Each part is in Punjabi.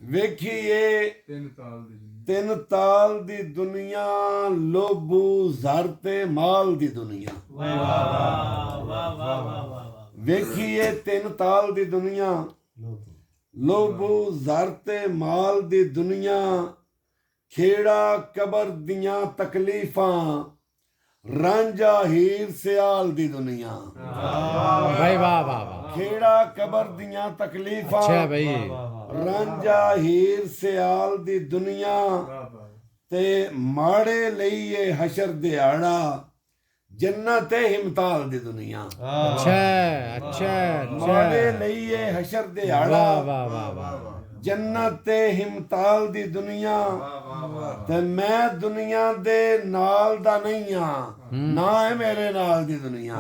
ਵੇਖੀਏ ਤਿੰਨ ਤਾਲ ਦੀ ਦੁਨੀਆ, ਲੋਭੂ ਜ਼ਰ ਤੇ ਮਾਲ ਦੀ ਦੁਨੀਆ। ਵੇਖੀਏ ਤਿੰਨ ਤਾਲ ਦੀ ਦੁਨੀਆ, ਲੋਭੂ ਜ਼ਰ ਤੇ ਮਾਲ ਦੀ ਦੁਨੀਆ। ਖੇੜਾ ਕਬਰ ਦੀਆਂ ਤਕਲੀਫਾਂ, ਰਾਂਝਾ ਹੀਰ ਸਿਆਲ ਦੀ ਦੁਨੀਆ। भाई वाह वाह वाह। ਖੇੜਾ ਕਬਰ ਦੀਆਂ ਤਕਲੀਫਾਂ, अच्छा भाई। ਰਾਂਝਾ ਹੀਰ ਸਿਆਲ ਦੀ ਦੁਨੀਆ। ਤੇ ਮਾੜੇ ਲਈਏ ਹਸ਼ਰ ਦਿਹਾੜਾ, ਜੰਨਤ ਹਿਮਤਾਲ ਦੀ ਦੁਨੀਆ। अच्छा अच्छा ਮਾੜੇ अच्छा। ਲਈਏ ਹਸ਼ਰ वाह ਦਿਹਾੜਾ, वाह वाह वाह। ਜੰਨਤ ਹਿਮਤਾਲ ਦੀ ਦੁਨੀਆ। ਤੇ ਮੈਂ ਦੁਨੀਆ ਦੇ ਨਾਲ ਦਾ ਨਹੀਂ ਆ, ਨਾ ਹੈ ਮੇਰੇ ਨਾਲ ਦੀ ਦੁਨੀਆ।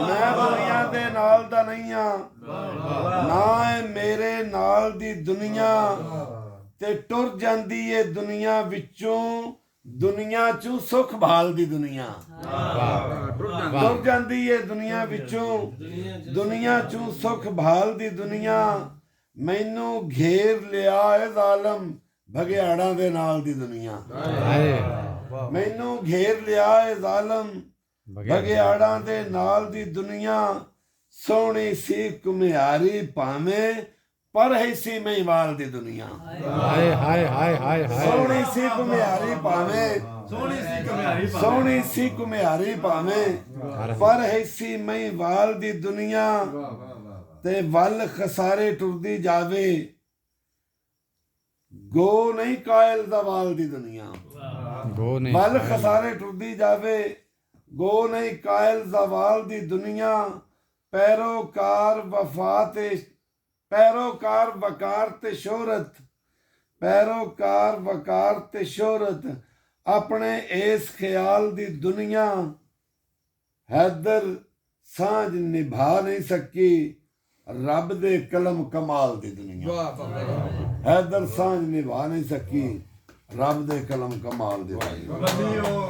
ਮੈਂ ਦੁਨੀਆ ਦੇ ਨਾਲ ਦਾ ਨਹੀਂ ਆ, ਨਾ ਹੈ ਮੇਰੇ ਨਾਲ ਦੀ ਦੁਨੀਆ। ਤੇ ਟੁਰ ਜਾਂਦੀ ਏ ਦੁਨੀਆ ਵਿੱਚੋਂ, ਦੁਨੀਆ ਚੋਂ ਸੁਖ ਭਾਲ ਦੀ ਦੁਨੀਆ। ਟੁਰ ਜਾਂਦੀ ਏ ਦੁਨੀਆ ਵਿੱਚੋਂ, ਦੁਨੀਆ ਚੋਂ ਸੁਖ ਭਾਲ ਦੀ ਦੁਨੀਆ। ਮੈਨੂੰ ਘੇਰ ਲਿਆ ਏ ਜ਼ਾਲਮ, ਭਗਿਆੜਾਂ ਦੇ ਨਾਲ ਦੀ ਦੁਨੀਆ। ਮੈਨੂੰ ਘੇਰ ਲਿਆ ਏ ਜ਼ਾਲਮ, ਭਗਿਆੜਾਂ ਦੇ ਨਾਲ ਦੀ ਦੁਨੀਆ। ਸੋਹਣੀ ਸੀ ਘੁਮਿਆਰੀ ਭਾਵੇਂ, ਪਰ ਹੈ ਸੀ ਮਹੀਵਾਲ ਦੀ ਦੁਨੀਆ। हाय हाय हाय हाय हाय। ਸੋਹਣੀ ਸੀ ਘੁਮਿਆਰੀ ਭਾਵੇਂ, ਸੋਹਣੀ ਸੀ ਘੁਮਿਆਰੀ ਭਾਵੇਂ, ਪਰ ਹੈ ਸੀ ਮਹੀਵਾਲ ਦੀ ਦੁਨੀਆ। ਤੇ ਵੱਲ ਖਸਾਰੇ ਟੁਰਦੀ ਜਾਵੇ, ਗੋ ਨਹੀਂ ਕਾਇਲ ਦਾ ਵਾਲ ਦੀ ਦੁਨੀਆ। गो नहीं। ਵੱਲ ਖਸਾਰੇ ਟੁਰਦੀ ਜਾਵੇ, ਗੋ ਨਹੀਂ ਕਾਇਲ ਜ਼ਵਾਲ ਦੀ ਦੁਨੀਆ। ਪੈਰੋਕਾਰ ਵਫਾ ਤੇ, ਪੈਰੋਕਾਰ ਵਕਾਰ ਤੇ ਸ਼ੋਹਰਤ, ਪੈਰੋਕਾਰ ਵਕਾਰ ਤੇ ਸ਼ੋਹਰਤ। ਆਪਣੇ ਇਸ ਖਿਆਲ ਦੀ ਦੁਨੀਆ। ਹੈਦਰ ਸਾਂਝ ਨਿਭਾ ਨਹੀਂ ਸਕੀ, ਰੱਬ ਦੇ ਕਲਮ ਕਮਾਲ ਦੀ ਦੁਨੀਆ। ਹੈਦਰ ਸਾਂਝ ਨਿਭਾ ਨਹੀਂ ਸਕੀ, ਰੱਬ ਦੇ ਕਲਮ ਕਮਾਲ ਦੀ ਦੁਨੀਆ।